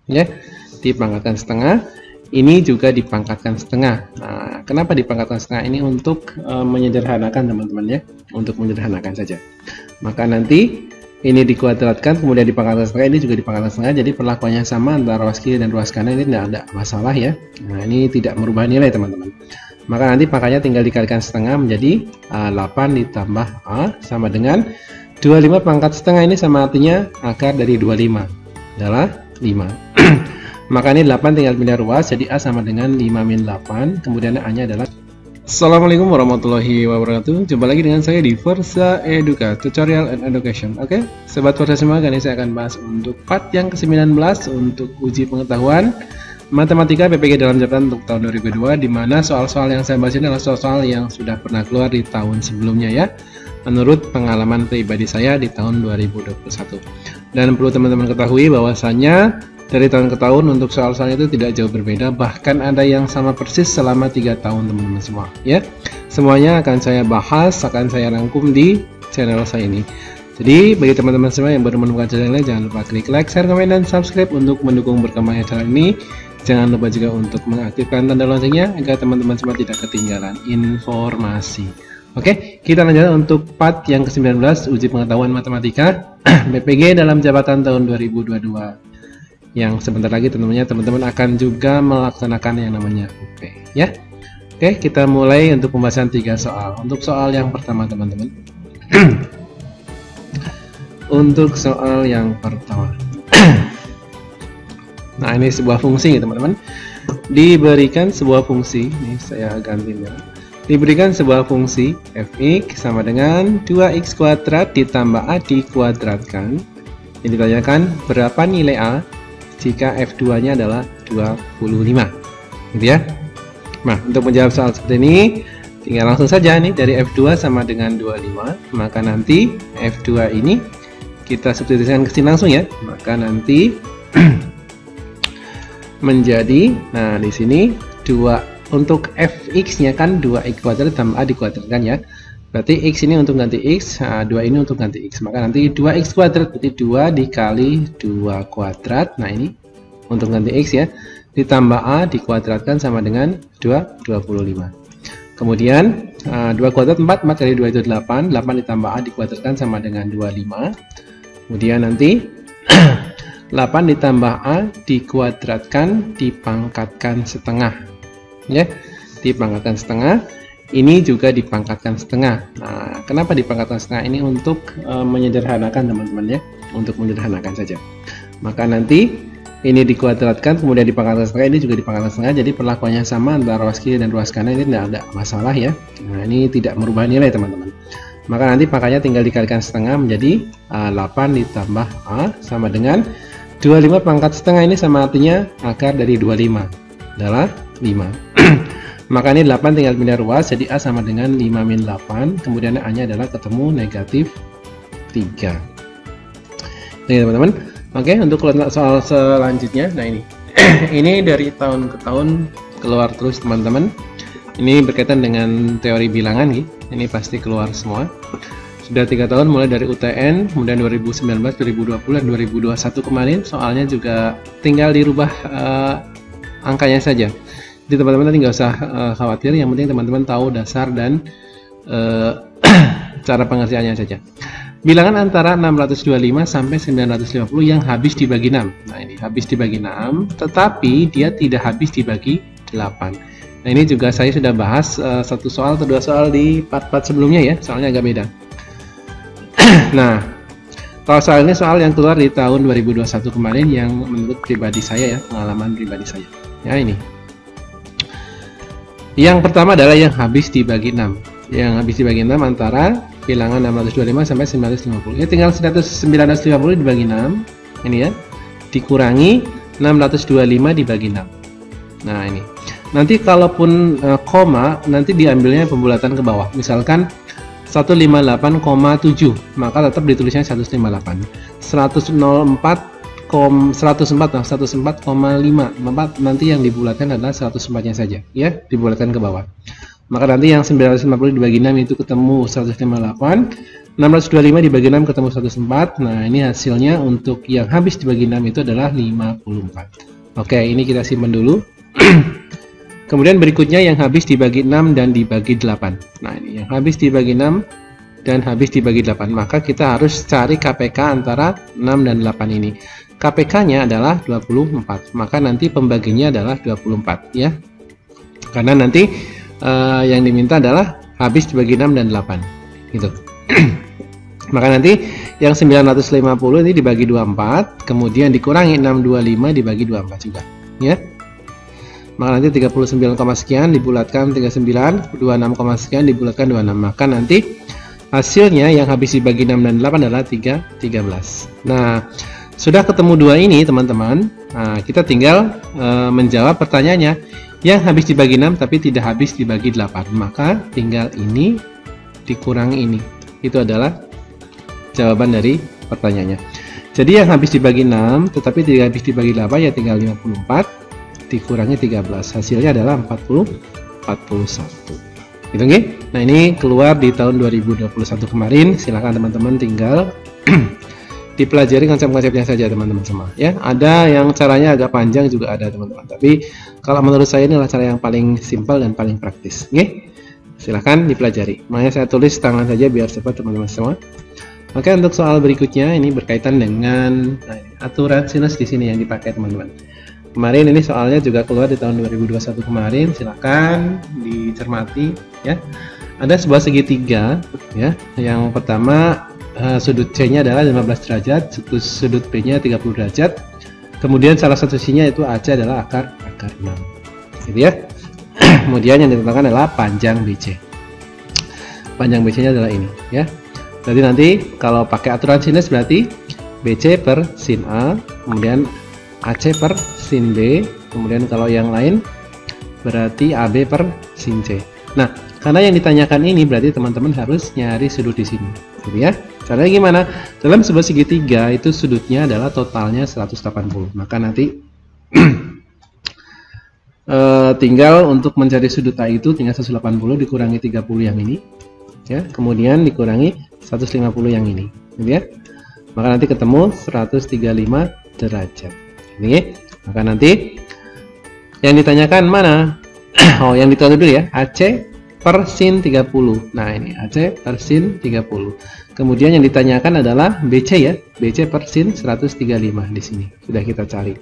ya, dipangkatkan setengah. Ini juga dipangkatkan setengah. Nah, kenapa dipangkatkan setengah? Ini untuk menyederhanakan teman-teman ya, untuk menyederhanakan saja. Maka nanti ini dikuadratkan kemudian dipangkatkan setengah, ini juga dipangkatkan setengah, jadi perlakuannya sama antara ruas kiri dan ruas kanan, ini tidak ada masalah ya. Nah, ini tidak merubah nilai teman-teman. Maka nanti pangkatnya tinggal dikalikan setengah menjadi 8 ditambah A sama dengan 25 pangkat setengah, ini sama artinya akar dari 25 adalah 5. Maka ini 8 tinggal pindah ruas, jadi A sama dengan 5 min 8, kemudian A-nya adalah. Assalamualaikum warahmatullahi wabarakatuh. Jumpa lagi dengan saya di Versa Educa Tutorial and Education. Oke, sobat Versa semua, kali ini saya akan bahas untuk part yang ke-19 untuk uji pengetahuan matematika PPG dalam jabatan untuk tahun 2002, di mana soal-soal yang saya bahas ini adalah soal-soal yang sudah pernah keluar di tahun sebelumnya ya, menurut pengalaman pribadi saya di tahun 2021. Dan perlu teman-teman ketahui bahwasanya dari tahun ke tahun untuk soal-soal itu tidak jauh berbeda, bahkan ada yang sama persis selama 3 tahun teman-teman semua ya. Semuanya akan saya bahas, akan saya rangkum di channel saya ini. Jadi bagi teman-teman semua yang baru menemukan channel ini, jangan lupa klik like, share, komen, dan subscribe untuk mendukung berkembangnya channel ini. Jangan lupa juga untuk mengaktifkan tanda loncengnya agar teman-teman semua tidak ketinggalan informasi. Oke, kita lanjutkan untuk part yang ke-19 uji pengetahuan matematika BPG dalam jabatan tahun 2022. Yang sebentar lagi tentunya teman-teman akan juga melaksanakan yang namanya UP ya. Oke, kita mulai untuk pembahasan 3 soal. Untuk soal yang pertama teman-teman. Untuk soal yang pertama. Nah, ini sebuah fungsi teman-teman. Diberikan sebuah fungsi, ini saya ganti merah. Diberikan sebuah fungsi fx sama dengan 2x kuadrat ditambah a dikuadratkan. Ini ditanyakan berapa nilai a jika f2 nya adalah 25 gitu ya. Nah, untuk menjawab soal seperti ini tinggal langsung saja nih, dari f2 sama dengan 25, maka nanti f2 ini kita substitusikan ke sini langsung ya, maka nanti menjadi, nah di sini 2 untuk fx nya kan 2x kuadrat tambah a dikuadratkan ya. Berarti x ini untuk ganti x, 2 ini untuk ganti x, maka nanti 2x kuadrat berarti 2 dikali 2 kuadrat, nah ini untuk ganti x ya, ditambah a dikuadratkan sama dengan 25. Kemudian 2 kuadrat 4 kali 2 itu 8, 8 ditambah a dikuadratkan sama dengan 25. Kemudian nanti 8 ditambah a dikuadratkan dipangkatkan setengah ya, dipangkatkan setengah. Ini juga dipangkatkan setengah. Nah, kenapa dipangkatkan setengah? Ini untuk menyederhanakan teman-teman ya, untuk menyederhanakan saja. Maka nanti ini dikuadratkan kemudian dipangkatkan setengah, ini juga dipangkatkan setengah, jadi perlakuannya sama antara ruas kiri dan ruas kanan, ini tidak ada masalah ya. Nah, ini tidak merubah nilai teman-teman. Maka nanti pangkatnya tinggal dikalikan setengah menjadi 8 ditambah a sama dengan 25 pangkat setengah, ini sama artinya akar dari 25 adalah 5. Maka ini 8 tinggal pindah ruas, jadi A sama dengan 5 min 8, kemudian A nya adalah ketemu negatif 3. Oke teman-teman. Oke, untuk soal selanjutnya, nah ini ini dari tahun ke tahun keluar terus teman-teman. Ini berkaitan dengan teori bilangan nih, ini pasti keluar semua. Sudah 3 tahun mulai dari UTN, kemudian 2019, 2020, dan 2021 kemarin, soalnya juga tinggal dirubah angkanya saja. Jadi teman-teman nanti nggak usah khawatir, yang penting teman-teman tahu dasar dan cara pengertiannya saja. Bilangan antara 625 sampai 950 yang habis dibagi 6. Nah, ini habis dibagi 6, tetapi dia tidak habis dibagi 8. Nah, ini juga saya sudah bahas 1 soal atau 2 soal di part-part sebelumnya ya, soalnya agak beda. Nah, kalau soal ini soal yang keluar di tahun 2021 kemarin yang menurut pribadi saya ya, pengalaman pribadi saya. Ya, ini. Yang pertama adalah yang habis dibagi 6. Yang habis dibagi 6 antara bilangan 625 sampai 950. Ini tinggal 950 dibagi 6. Ini ya. Dikurangi 625 dibagi 6. Nah, ini. Nanti kalaupun koma, nanti diambilnya pembulatan ke bawah. Misalkan 158,7, maka tetap ditulisnya 158. 104,5, nanti yang dibulatkan adalah 104 nya saja ya, dibulatkan ke bawah. Maka nanti yang 950 dibagi 6 itu ketemu 158, 625 dibagi 6 ketemu 104. Nah, ini hasilnya untuk yang habis dibagi 6 itu adalah 54. Oke, ini kita simpan dulu. Kemudian berikutnya yang habis dibagi 6 dan dibagi 8. Nah, ini yang habis dibagi 6 dan habis dibagi 8. Maka kita harus cari KPK antara 6 dan 8 ini. KPK-nya adalah 24. Maka nanti pembaginya adalah 24 ya. Karena nanti yang diminta adalah habis dibagi 6 dan 8. Gitu. Maka nanti yang 950 ini dibagi 24, kemudian dikurangi 625 dibagi 24 juga, ya. Maka nanti 39, sekian dibulatkan 39, 26, sekian dibulatkan 26. Maka nanti hasilnya yang habis dibagi 6 dan 8 adalah 13. Nah, sudah ketemu dua ini teman-teman. Nah, kita tinggal menjawab pertanyaannya. Yang habis dibagi 6 tapi tidak habis dibagi 8. Maka tinggal ini dikurangi ini. Itu adalah jawaban dari pertanyaannya. Jadi yang habis dibagi 6 tetapi tidak habis dibagi 8 ya tinggal 54 dikurangi 13. Hasilnya adalah 41. Gitu nggih? Nah, ini keluar di tahun 2021 kemarin. Silahkan teman-teman tinggal dipelajari konsep-konsepnya saja teman-teman semua ya. Ada yang caranya agak panjang juga ada teman-teman. Tapi kalau menurut saya ini adalah cara yang paling simpel dan paling praktis. Nggih? Silahkan dipelajari. Makanya saya tulis tangan saja biar cepat teman-teman semua. Oke, untuk soal berikutnya ini berkaitan dengan aturan sinus di sini yang dipakai teman-teman. Kemarin ini soalnya juga keluar di tahun 2021 kemarin. Silakan dicermati ya. Ada sebuah segitiga ya. Yang pertama sudut C-nya adalah 15 derajat, sudut B-nya 30 derajat. Kemudian salah satu sisinya itu AC adalah akar 6. Gitu ya. Kemudian yang ditentukan adalah panjang BC. Panjang BC-nya adalah ini ya. Jadi nanti kalau pakai aturan sinus berarti BC per sin A, kemudian AC per sin B, kemudian kalau yang lain berarti AB per sin C. Nah, karena yang ditanyakan ini berarti teman-teman harus nyari sudut di sini, gitu ya. Caranya gimana? Dalam sebuah segitiga itu sudutnya adalah totalnya 180. Maka nanti tinggal untuk mencari sudut A itu tinggal 180 dikurangi 30 yang ini. Ya, kemudian dikurangi 150 yang ini, gitu ya. Maka nanti ketemu 135 derajat. Ini, maka nanti yang ditanyakan mana? Oh, yang ditulis dulu ya, AC per sin 30. Nah, ini AC per sin 30. Kemudian yang ditanyakan adalah BC ya, BC per sin 135 di sini. Sudah kita cari.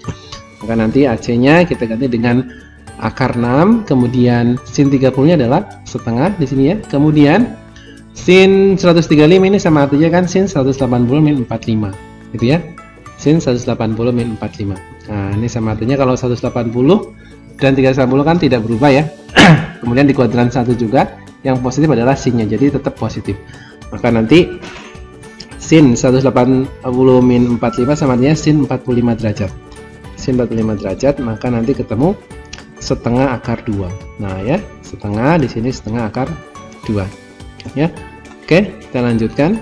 Maka nanti AC-nya kita ganti dengan akar 6, kemudian sin 30-nya adalah setengah di sini ya. Kemudian sin 135 ini sama artinya kan sin 180 min 45 gitu ya. Sin 180 min 45. Nah, ini sama artinya kalau 180 dan 380 kan tidak berubah ya. Kemudian di kuadran 1 juga yang positif adalah sinnya, jadi tetap positif. Maka nanti sin 180 min 45 sama artinya sin 45 derajat. Sin 45 derajat, maka nanti ketemu setengah akar 2. Nah ya, setengah di sini setengah akar 2. Ya, oke, kita lanjutkan.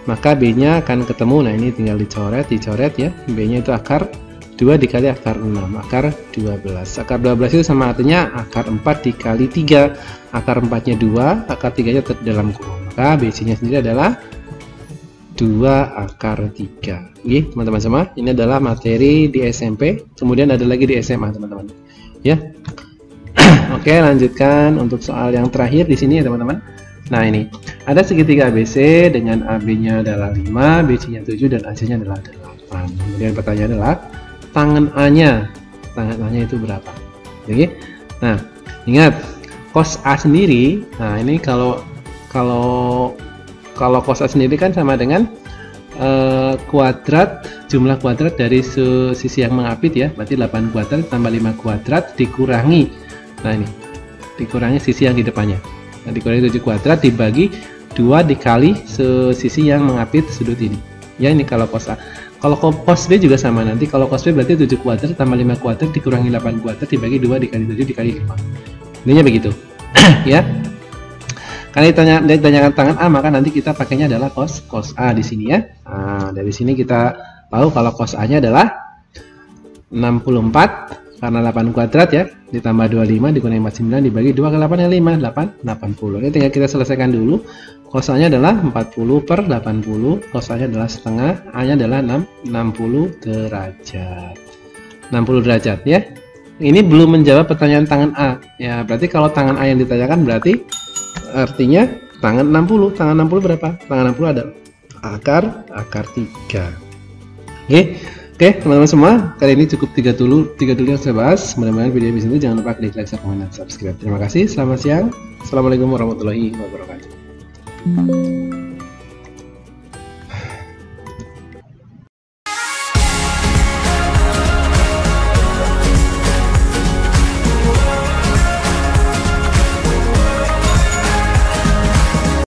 Maka B-nya akan ketemu. Nah, ini tinggal dicoret ya. B-nya itu akar 2 dikali akar 6, akar 12. Akar 12 itu sama artinya akar 4 dikali 3. Akar 4-nya 2, akar 3-nya dalam kurung. Maka BC-nya sendiri adalah 2 akar 3. Oke, teman-teman semua, ini adalah materi di SMP. Kemudian ada lagi di SMA, teman-teman. Ya. Oke, lanjutkan untuk soal yang terakhir di sini ya, teman-teman. Nah, ini ada segitiga ABC dengan AB-nya adalah 5, BC-nya 7 dan AC-nya adalah 8. Kemudian pertanyaan adalah tangan A-nya. Tangan A-nya itu berapa? Oke. Nah, ingat cos A sendiri. Nah, ini kalau cos A sendiri kan sama dengan kuadrat, jumlah kuadrat dari sisi yang mengapit ya. Berarti 8 kuadrat tambah 5 kuadrat dikurangi. Nah, ini dikurangi sisi yang di depannya. Nah, dikurangi 7 kuadrat dibagi 2 dikali sisi yang mengapit sudut ini. Ya, ini kalau cos A. Kalau cos B juga sama, nanti kalau cos B berarti 7 kuadrat tambah 5 kuadrat dikurangi 8 kuadrat dibagi 2 dikali 7 dikali 5. Ininya begitu. Ya. Karena ditanyakan tangan A, maka nanti kita pakainya adalah cos A di sini ya. Nah, dari sini kita tahu kalau cos A-nya adalah 64 karena 8 kuadrat ya, ditambah 25 dikurangi 49 dibagi 2 ke 8 yang 5, 80. Ini tinggal kita selesaikan dulu. Kosanya adalah 40 per 80, kosanya adalah setengah, A-nya adalah 60 derajat. 60 derajat ya. Ini belum menjawab pertanyaan tangan A. Ya, berarti kalau tangan A yang ditanyakan berarti artinya tangan 60. Tangan 60 berapa? Tangan 60 ada akar 3. Oke, teman-teman semua, kali ini cukup 3 dulu yang saya bahas. Mudah-mudahan video ini jangan lupa klik like, share, komen, dan subscribe. Terima kasih. Selamat siang. Assalamualaikum warahmatullahi wabarakatuh.